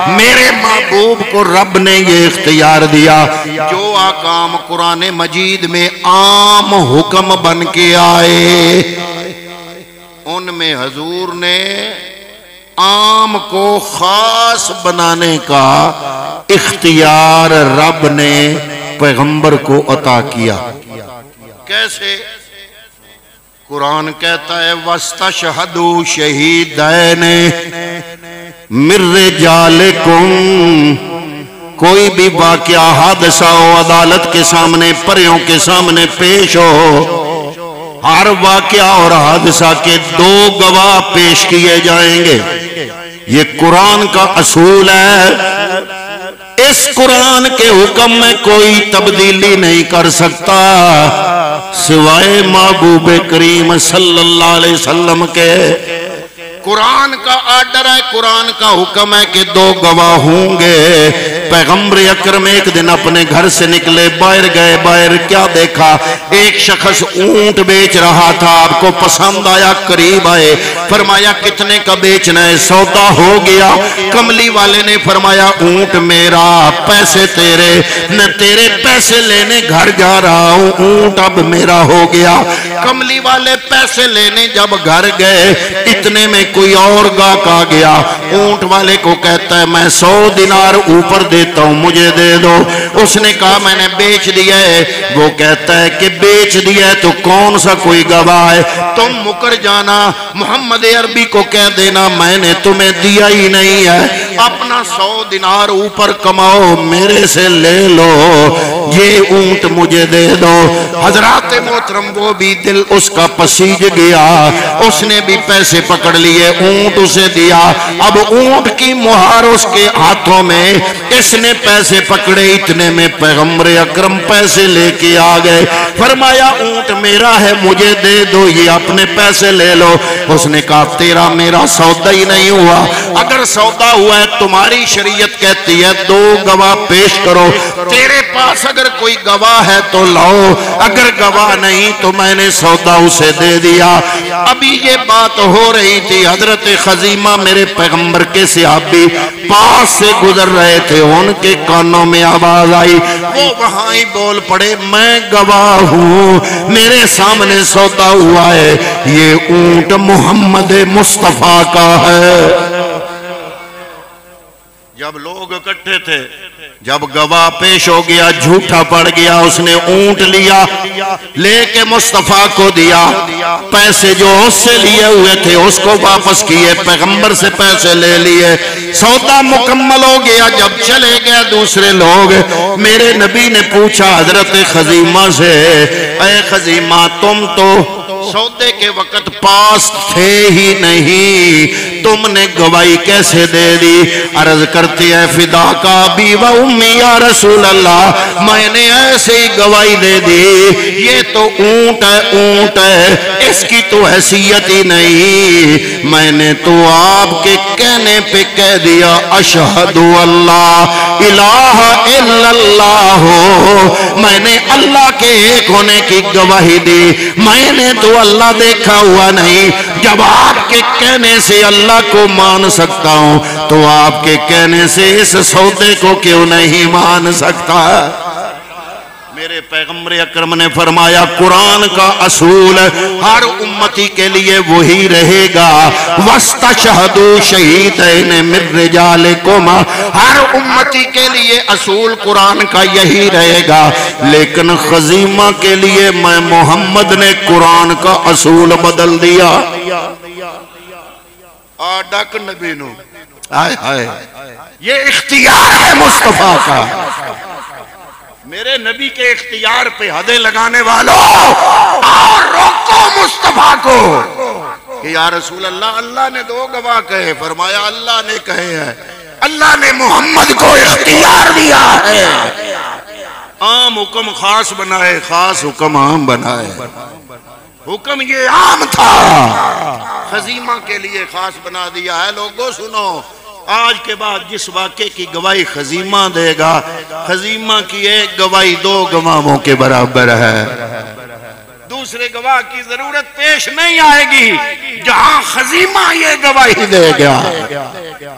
میرے محبوب کو رب نے یہ اختیار دیا، جو احکام قرآن مجید میں عام حکم بن کے آئے ان میں حضور نے عام کو خاص بنانے کا اختیار رب نے پیغمبر کو عطا کیا۔ کیسے؟ قرآن کہتا ہے وَاسْتَشْهَدُوا شَهِيدَيْنِ مِن رِجَالِكُمْ، کوئی بھی واقعہ حادثہ ہو عدالت کے سامنے پریوں کے سامنے پیش ہو، ہر واقعہ اور حادثہ کے دو گواہ پیش کیے جائیں گے۔ یہ قرآن کا اصول ہے، اس قرآن کے حکم میں کوئی تبدیلی نہیں کر سکتا سوائے محبوب کریم صلی اللہ علیہ وسلم کے۔ قرآن کا آرڈر ہے، قرآن کا حکم ہے کہ دو گواہ ہوں گے۔ پیغمبر اکرم ایک دن اپنے گھر سے نکلے، باہر گئے، باہر کیا دیکھا؟ ایک شخص اونٹ بیچ رہا تھا، آپ کو پسند آیا، قریب آئے، فرمایا کتنے کا بیچنا ہے؟ سودا ہو گیا۔ کملی والے نے فرمایا اونٹ میرا، پیسے تیرے، میں تیرے پیسے لینے گھر جا رہا ہوں، اونٹ اب میرا ہو گیا۔ کملی والے پیسے لینے جب گھر گئے، اتنے میں کوئی اور گاہک آ گیا، اونٹ والے کو کہتا ہے میں 100 دینار اوپر دیتا ہوں، مجھے دے دو۔ اس نے کہا میں نے بیچ دیا ہے۔ وہ کہتا ہے کہ بیچ دیا ہے تو کون سا کوئی گواہ ہے؟ تم مکر جانا، محمد عربی کو کہہ دینا میں نے تمہیں دیا ہی نہیں ہے، اپنا 100 دینار اوپر کماؤ، میرے سے لے لو، یہ اونٹ مجھے دے دو۔ حضرات محترم وہ بھی دل اس کا پسیج گیا، اس نے بھی پیسے پکڑ لیے، اونٹ اسے دیا۔ اب اونٹ کی مہار اس کے ہاتھوں میں، اس نے پیسے پکڑے، اتنے میں پیغمبر اکرم پیسے لے کے آ گئے، فرمایا اونٹ میرا ہے مجھے دے دو، یہ اپنے پیسے لے لو۔ اس نے کہا تیرا میرا سودا ہی نہیں ہوا، اگر سودا ہوا ہے تمہاری شریعت کہتی ہے دو گواہ پیش کرو، تیرے پاس اگر کوئی گواہ ہے تو لاؤ، اگر گواہ نہیں تو میں نے سودا اسے دے دیا۔ ابھی یہ بات ہو رہی تھی، حضرت خزیمہ میرے پیغمبر کے صحابی پاس سے گزر رہے تھے، ان کے کانوں میں آواز آئی، وہ وہاں ہی بول پڑے میں گواہ ہوں، میرے سامنے سودا ہوا ہے، یہ اونٹ محمد مصطفیٰ کا ہے۔ جب لوگ اکٹھے تھے، جب گواہ پیش ہو گیا، جھوٹا پڑ گیا، اس نے اونٹ لیا، لے کے مصطفیٰ کو دیا، پیسے جو اس سے لیے ہوئے تھے اس کو واپس کیے، پیغمبر سے پیسے لے لیے، سودا مکمل ہو گیا۔ جب چلے گئے دوسرے لوگ، میرے نبی نے پوچھا حضرت خزیمہ سے، اے خزیمہ تم تو سودے کے وقت پاس تھے ہی نہیں، تم نے گواہی کیسے دے دی؟ عرض کرتی ہے فدا کا ابی و امی یا رسول اللہ، میں نے ایسے ہی گواہی دے دی، یہ تو اونٹ ہے، اونٹ ہے، اس کی تو حیثیت ہی نہیں، میں نے تو آپ کے کہنے پہ کہہ دیا اشہد اللہ الہ الا اللہ، میں نے اللہ کے ایک ہونے کی گواہی دی، میں نے تو اللہ دیکھا ہوا نہیں، جب آپ کے کہنے سے اللہ کو مان سکتا ہوں تو آپ کے کہنے سے اس سودے کو کیوں نہیں مان سکتا؟ میرے پیغمبر اکرم نے فرمایا قرآن کا اصول ہر امتی کے لیے وہی رہے گا، وَاسْتَشْهَدُوا شَهِيدَيْنِ مِن رِجَالِكُمْ، ہر امتی کے لیے اصول قرآن کا یہی رہے گا، لیکن خزیمہ کے لیے میں محمد نے قرآن کا اصول بدل دیا۔ آڈاک نبی نو آئے آئے، یہ اختیار ہے مصطفیٰ کا، میرے نبی کے اختیار پہ حدیں لگانے والوں اور روکو مصطفیٰ کو کہ یا رسول اللہ، اللہ نے دو گواہ کہے، فرمایا اللہ نے کہے ہیں، اللہ نے محمد کو اختیار دیا ہے، عام حکم خاص بنائے، خاص حکم عام بنائے، حکم یہ عام تھا، خزیمہ کے لیے خاص بنا دیا ہے۔ لوگوں سنو، آج کے بعد جس واقعے کی گواہی خزیمہ دے گا، خزیمہ کی ایک گواہی دو گواہوں کے برابر ہے۔ دوسرے گواہ کی ضرورت پیش نہیں آئے گی جہاں خزیمہ یہ گواہی دے گیا۔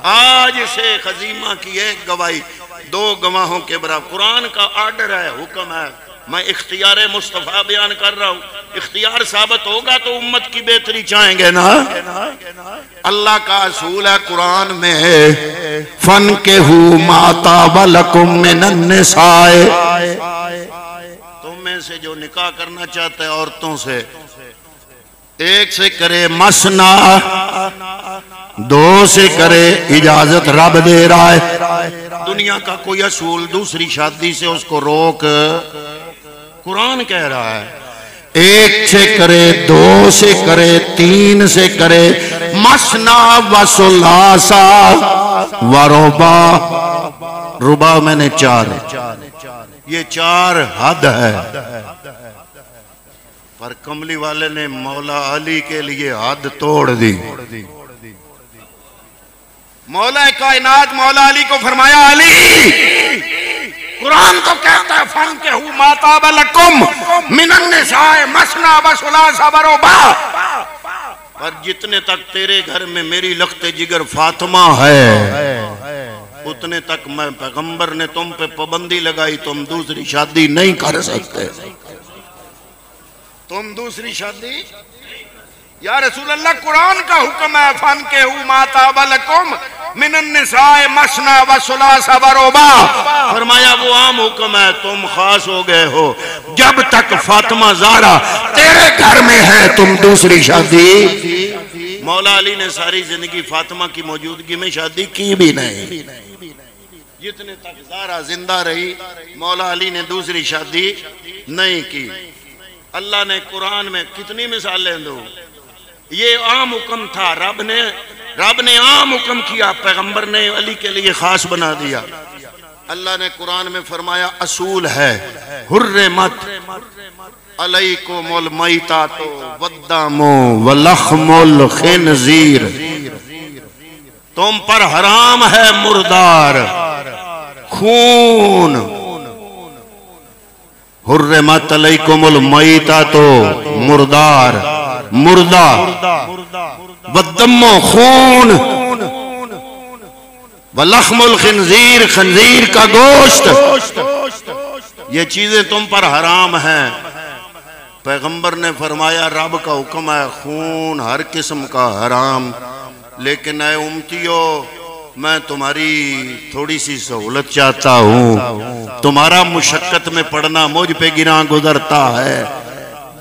آج سے خزیمہ کی ایک گواہی 2 گواہوں کے برابر۔ قرآن کا آرڈر ہے، حکم ہے، میں اختیار مصطفیٰ بیان کر رہا ہوں۔ اختیار ثابت ہوگا تو امت کی بہتری چاہیں گے نا۔ اللہ کا اصول ہے قرآن میں، فَانْكِحُوا مَا طَابَ لَكُم مِّنَ النِّسَاءِ، تم میں سے جو نکاح کرنا چاہتا ہے عورتوں سے، ایک سے کرے مسنا، 2 سے کرے، اجازت رب دے رہا ہے۔ دنیا کا کوئی اصول دوسری شادی سے اس کو روک، قرآن کہہ رہا ہے 1 سے کرے، 2 سے کرے، 3 سے کرے، مسنا و ثلاثا و رباع، رباع میں نے 4، یہ 4 حد ہے۔ پر کملی والے نے مولا علی کے لیے حد توڑ دی۔ مولا کائنات مولا علی کو فرمایا، علی قرآن تو کہتا ہے فَانْكِحُوا مَا طَابَ لَكُم مِّنَ النِّسَاءِ مَثْنَىٰ وَثُلَاثَ وَرُبَاع، پر جتنے تک تیرے گھر میں میری لخت جگر فاطمہ ہے اتنے تک میں پیغمبر نے تم پہ پابندی لگائی، تم دوسری شادی نہیں کر سکتے، تم دوسری شادی۔ یا رسول اللہ قرآن کا حکم ہے فَانْكِحُوا مَا طَابَ لَكُم مِّنَ النِّسَاءِ مَثْنَىٰ وَثُلَاثَ وَرُبَاع، فرمایا وہ عام حکم ہے، تم خاص ہو گئے ہو، جب تک فاطمہ زہرا تیرے گھر میں ہے تم دوسری شادی۔ مولا علی نے ساری زندگی فاطمہ کی موجودگی میں شادی کی بھی نہیں، جتنے تک زہرا زندہ رہی مولا علی نے دوسری شادی نہیں کی۔ اللہ نے قرآن میں کتنی مثالیں دو، یہ عام حکم تھا، رب نے عام حکم کیا، پیغمبر نے علی کے لیے خاص بنا دیا۔ اللہ نے قرآن میں فرمایا اصول ہے، حرمت علیکم المیتات والدم ولحم الخنزیر، تم پر حرام ہے مردار، خون، حرمت علیکم المیتات مردار، مردہ، والدم خون، ولحم الخنزیر خنزیر کا گوشت، یہ چیزیں تم پر حرام ہیں۔ پیغمبر نے فرمایا رب کا حکم ہے خون ہر قسم کا حرام، لیکن اے امتیو میں تمہاری تھوڑی سی سہولت چاہتا ہوں، تمہارا مشقت میں پڑنا مجھ پہ گراں گزرتا ہے،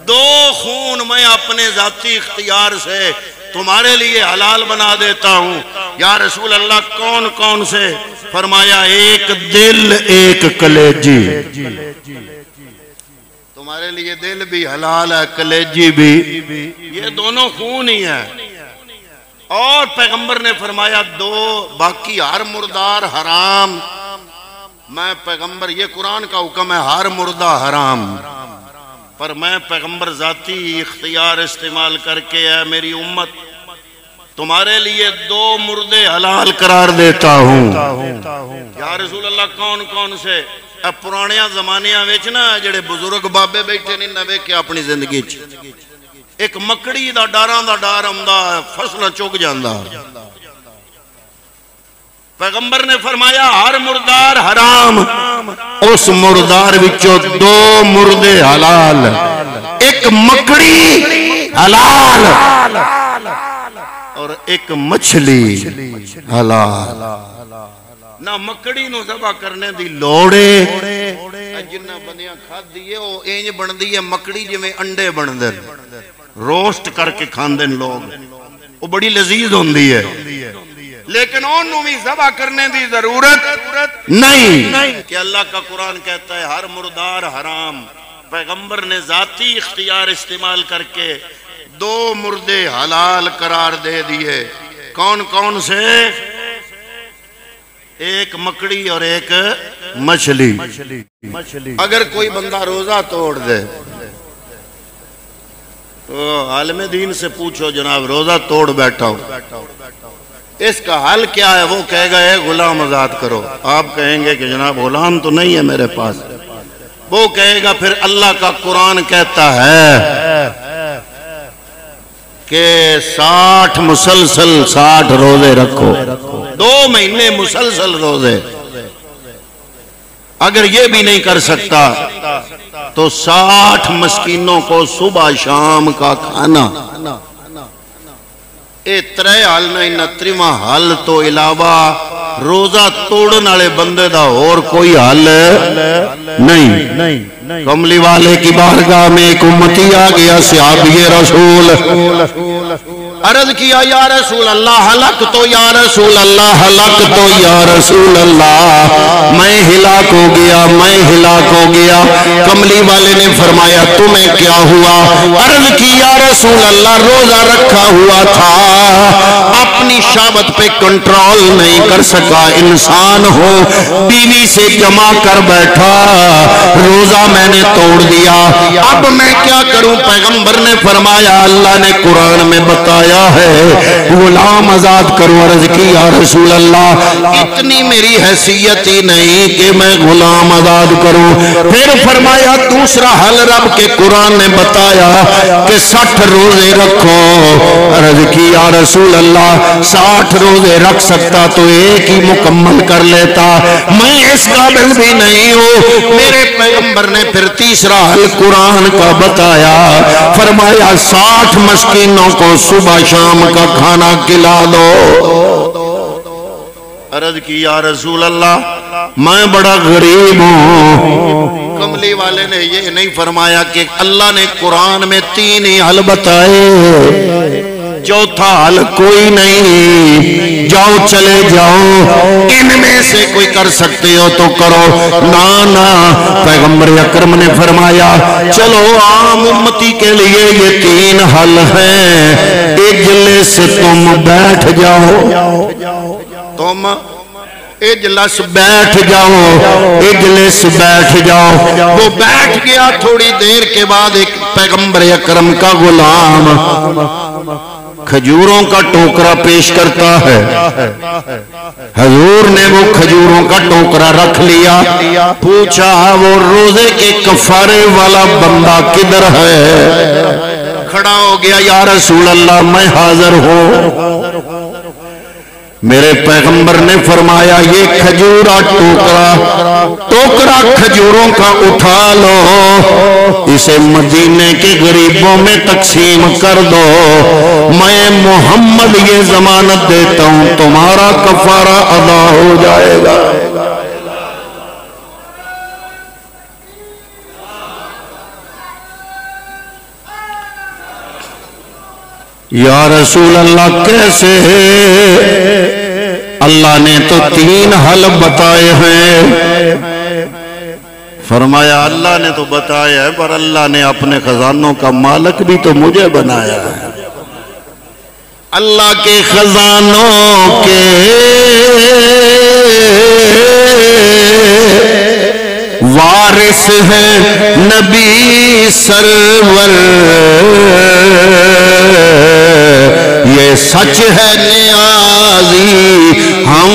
2 خون میں اپنے ذاتی اختیار سے تمہارے لیے حلال بنا دیتا ہوں۔ یا رسول اللہ کون کون سے؟ فرمایا 1 دل 1 کلیجی، تمہارے لیے دل بھی حلال ہے کلیجی بھی، یہ دونوں خون ہی ہیں۔ اور پیغمبر نے فرمایا 2 باقی ہر مردار حرام، میں پیغمبر، یہ قرآن کا حکم ہے ہر مردہ حرام، پر میں پیغمبر ذاتی اختیار استعمال کر کے ہے میری امت تمہارے لیے 2 مردے حلال قرار دیتا ہوں۔ یا رسول اللہ کون کون سے؟ پرانیاں زمانیاں ویچ نا جڑے بزرگ بابے بیٹھے نہیں نہ ویکھے اپنی زندگی چ، ایک مکڑی دا ڈاراں دا ڈار آمدا فصل چگ جاندا، پیغمبر نے فرمایا ہر مردار حرام، اس مردار وچوں 2 مردے حلال، 1 مکڑی حلال اور 1 مچھلی حلال۔ نہ مکڑی نو ذبح کرنے دی لوڑے، جنہ بندیاں کھاد دیئے وہ اینج بن دیئے مکڑی جو میں انڈے بن دیں، روسٹ کر کے کھان دیں لوگ، وہ بڑی لذیذ ہوندی ہے، لیکن انہوں بھی ذبح کرنے دی ضرورت نہیں کہ اللہ کا قرآن کہتا ہے ہر مردار حرام، پیغمبر نے ذاتی اختیار استعمال کر کے 2 مردے حلال قرار دے دیے۔ کون کون سے؟ 1 مکڑی اور 1 مچھلی۔ اگر کوئی بندہ روزہ توڑ دے تو عالم دین سے پوچھو جناب روزہ توڑ بیٹھا ہوں اس کا حل کیا ہے؟ وہ کہے گا اے غلام آزاد کرو، آپ کہیں گے کہ جناب غلام تو نہیں ہے میرے پاس، وہ کہے گا پھر اللہ کا قرآن کہتا ہے کہ 60 مسلسل 60 روزے رکھو، 2 مہینے مسلسل روزے. اگر یہ بھی نہیں کر سکتا تو 60 مسکینوں کو صبح شام کا کھانا. اے 3 حل نہیں، 29واں حل تو علاوہ روزہ توڑن والے بندے دا اور کوئی حل نہیں. کملی والے کی بارگاہ میں ایک امتی آ گیا، صحابی رسول، عرض کیا یا رسول اللہ ہلاک تو، یا رسول اللہ ہلاک تو، یا رسول اللہ میں ہلاک ہو گیا، میں ہلاک ہو گیا. کملی والے نے فرمایا تمہیں کیا ہوا؟ عرض کی یا رسول اللہ روزہ رکھا ہوا تھا، اپنی شہوت پہ کنٹرول نہیں کر سکا، انسان ہو بیوی سے جمع کر بیٹھا، روزہ میں نے توڑ دیا، اب میں کیا کروں؟ پیغمبر نے فرمایا اللہ نے قرآن میں بتایا ہے غلام آزاد کرو. عرض کی یا رسول اللہ اتنی میری حیثیت ہی نہیں کہ میں غلام آزاد کروں. پھر فرمایا دوسرا حل رب کے قرآن نے بتایا کہ 60 روزے رکھو. عرض کی یا رسول اللہ 60 روزے رکھ سکتا تو ایک ہی مکمل کر لیتا، میں اس قابل بھی نہیں ہوں. میرے پیغمبر نے پھر تیسرا حل قرآن کا بتایا، فرمایا 60 مسکینوں کو صبح شام کا کھانا کھلا دو. عرض کی یا رسول اللہ میں بڑا غریب ہوں. کملی والے نے یہ نہیں فرمایا کہ اللہ نے قرآن میں 3 ہی حل بتائے، چوتھا حل کوئی نہیں، جاؤ چلے جاؤ، ان میں سے کوئی کر سکتے ہو تو کرو. نا پیغمبر اکرم نے فرمایا چلو عام امتی کے لیے یہ 3 حل ہیں، اجلس تم بیٹھ جاؤ، تم اجلس بیٹھ جاؤ، اجلس بیٹھ جاؤ. وہ بیٹھ گیا. تھوڑی دیر کے بعد ایک پیغمبر اکرم کا غلام کھجوروں کا ٹوکرا پیش کرتا ہے. حضور نے وہ کھجوروں کا ٹوکرا رکھ لیا، پوچھا وہ روزے کے کفارے والا بندہ کدھر ہے؟ کھڑا ہو گیا، یا رسول اللہ میں حاضر ہوں. میرے پیغمبر نے فرمایا یہ کھجورا ٹوکرا کھجوروں کا اٹھا لو، اسے مدینے کے غریبوں میں تقسیم کر دو، میں محمد یہ ضمانت دیتا ہوں تمہارا کفارہ ادا ہو جائے گا. یا رسول اللہ کیسے؟ اللہ نے تو 3 حل بتائے ہیں. فرمایا اللہ نے تو بتایا ہے پر اللہ نے اپنے خزانوں کا مالک بھی تو مجھے بنایا ہے. اللہ کے خزانوں کے وارث ہیں نبی سرور، یہ سچ ہے نیازی ہم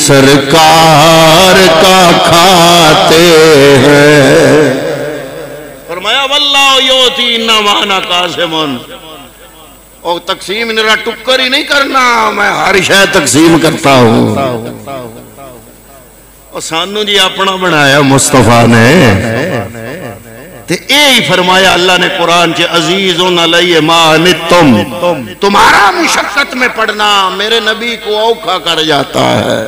سرکار کا کھاتے ہیں. فرمایا واللہ یوتی نوانا قاسمن، اور تقسیم میرا ٹکر ہی نہیں کرنا، میں ہر شے تقسیم کرتا ہوں. اور سانو جی اپنا بنایا مصطفیٰ نے. ہی فرمایا اللہ نے قرآن چے عزیزن علیہ ما عنتم، تمہارا مشقت میں پڑھنا میرے نبی کو اوکھا کر جاتا ہے.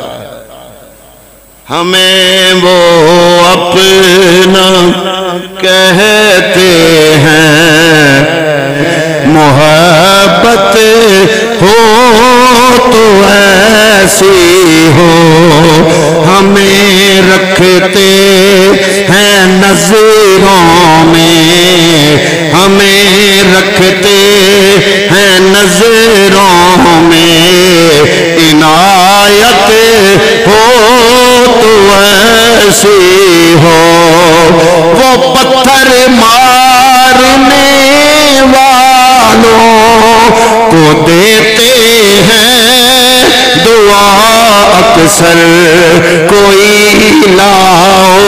ہمیں وہ اپنا کہتے ہیں، محبت ہو تو ایسی ہو، ہمیں رکھتے ہیں نظروں میں، ہمیں رکھتے ہیں نظروں میں، عنایت ہو تو ایسی ہو. وہ پتھر مارنے والوں کو دیتے ہیں دعا اکثر کوئی لاؤ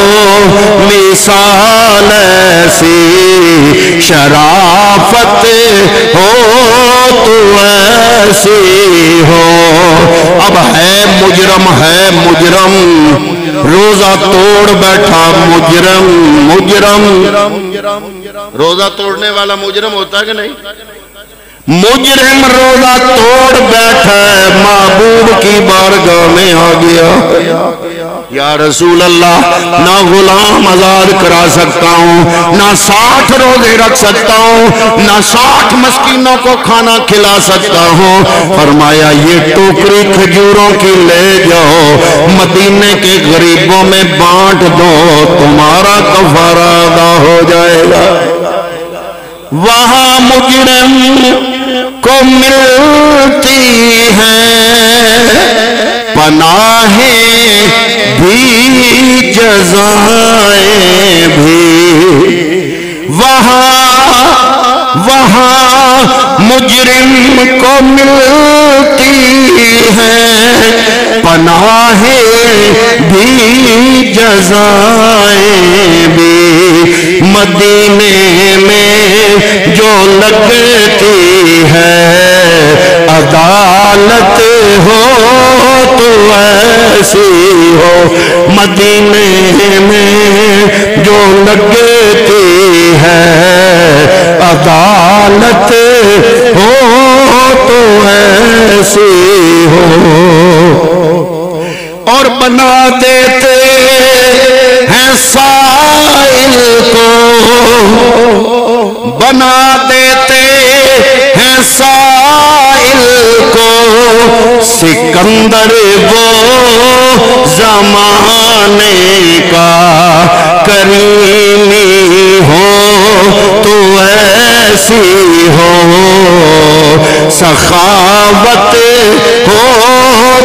مثال ایسی شرافت ہو تو ایسی ہو. اب ہے مجرم روزہ توڑ بیٹھا مجرم روزہ توڑنے والا مجرم ہوتا ہے کہ نہیں؟ مجرم روزہ توڑ بیٹھا ہے محبوب کی بارگاہ میں آ گیا. یا رسول اللہ نہ غلام آزاد کرا سکتا ہوں، نہ 60 روزے رکھ سکتا ہوں، نہ 60 مسکینوں کو کھانا کھلا سکتا ہوں. فرمایا یہ ٹوکری کھجوروں کی لے جاؤ مدینے کے غریبوں میں بانٹ دو، تمہارا کفارہ ادا ہو جائے گا. وہاں مجرم کو ملتی ہیں پناہیں بھی جزائیں بھی. وہاں مجرم کو ملتی ہیں پناہیں بھی جزائیں بھی. مدینے میں جو لگتی ہے عدالت ہو تو ایسی ہو. مدینے میں جو لگتی ہے عدالت ہو تو ایسی ہو. اور بنا دیتے ہیں سائل کو، بنا دیتے ہیں سائل کو سکندر وہ زمانے کا. کریمی ہو تو ایسی ہو، سخاوت ہو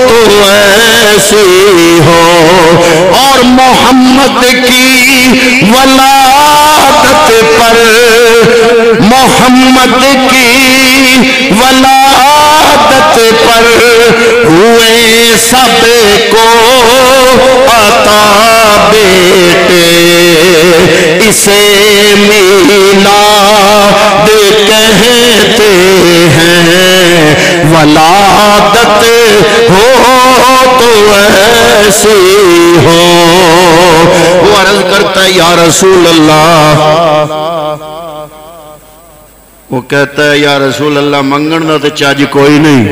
تو ایسی ہو. اور محمد کی ولادت پر، محمد کی ولادت پر ہوئے سب کو عطا بیٹے. اسے میلاد کہتے ہیں، ولادت ہو تو ایسی ہو. وہ عرض کرتا ہے یا رسول اللہ، وہ کہتا ہے یا رسول اللہ منگن دا تے چاج کوئی نہیں،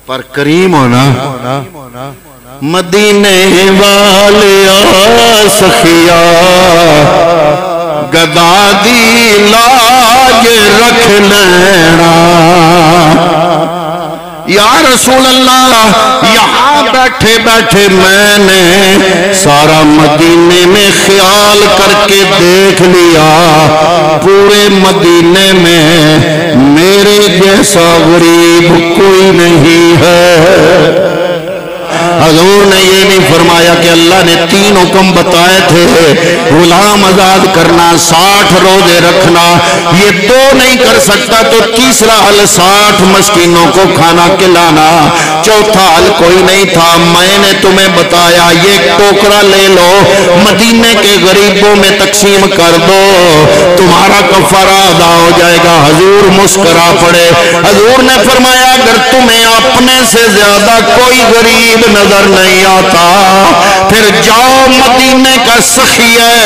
پر کریم ہونا. مدینے والیا سخیا گدا دی لاج رکھ لینا. یا رسول اللہ یہاں بیٹھے بیٹھے میں نے سارا مدینے میں خیال کر کے دیکھ لیا، پورے مدینے میں میرے جیسا غریب کوئی نہیں ہے. حضور نے یہ نہیں فرمایا کہ اللہ نے 3 حکم بتائے تھے، غلام آزاد کرنا، 60 روزے رکھنا، یہ 2 نہیں کر سکتا تو تیسرا حل 60 مسکینوں کو کھانا کھلانا، چوتھا حل کوئی نہیں تھا. میں نے تمہیں بتایا یہ ٹوکرا لے لو مدینے کے غریبوں میں تقسیم کر دو، تمہارا کفارہ ادا ہو جائے گا. حضور مسکرا پڑے. حضور نے فرمایا اگر تمہیں اپنے سے زیادہ کوئی غریب نظر نہیں آتا پھر جاؤ، مدینے کا سخی ہے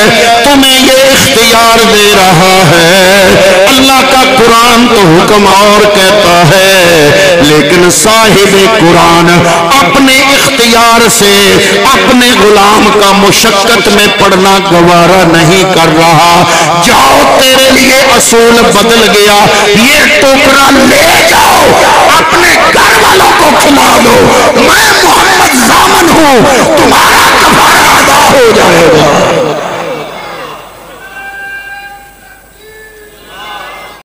تمہیں یہ اختیار دے رہا ہے. اللہ کا قرآن تو حکم اور کہتا ہے، لیکن صاحب قرآن اپنے اختیار سے اپنے غلام کا مشقت میں پڑھنا گوارا نہیں کر رہا. جاؤ تیرے لیے اصول بدل گیا، یہ ٹوکرا لے جاؤ اپنے گھر والوں کو کھلا دو. میں محمد ضامن ہوں، تمہارا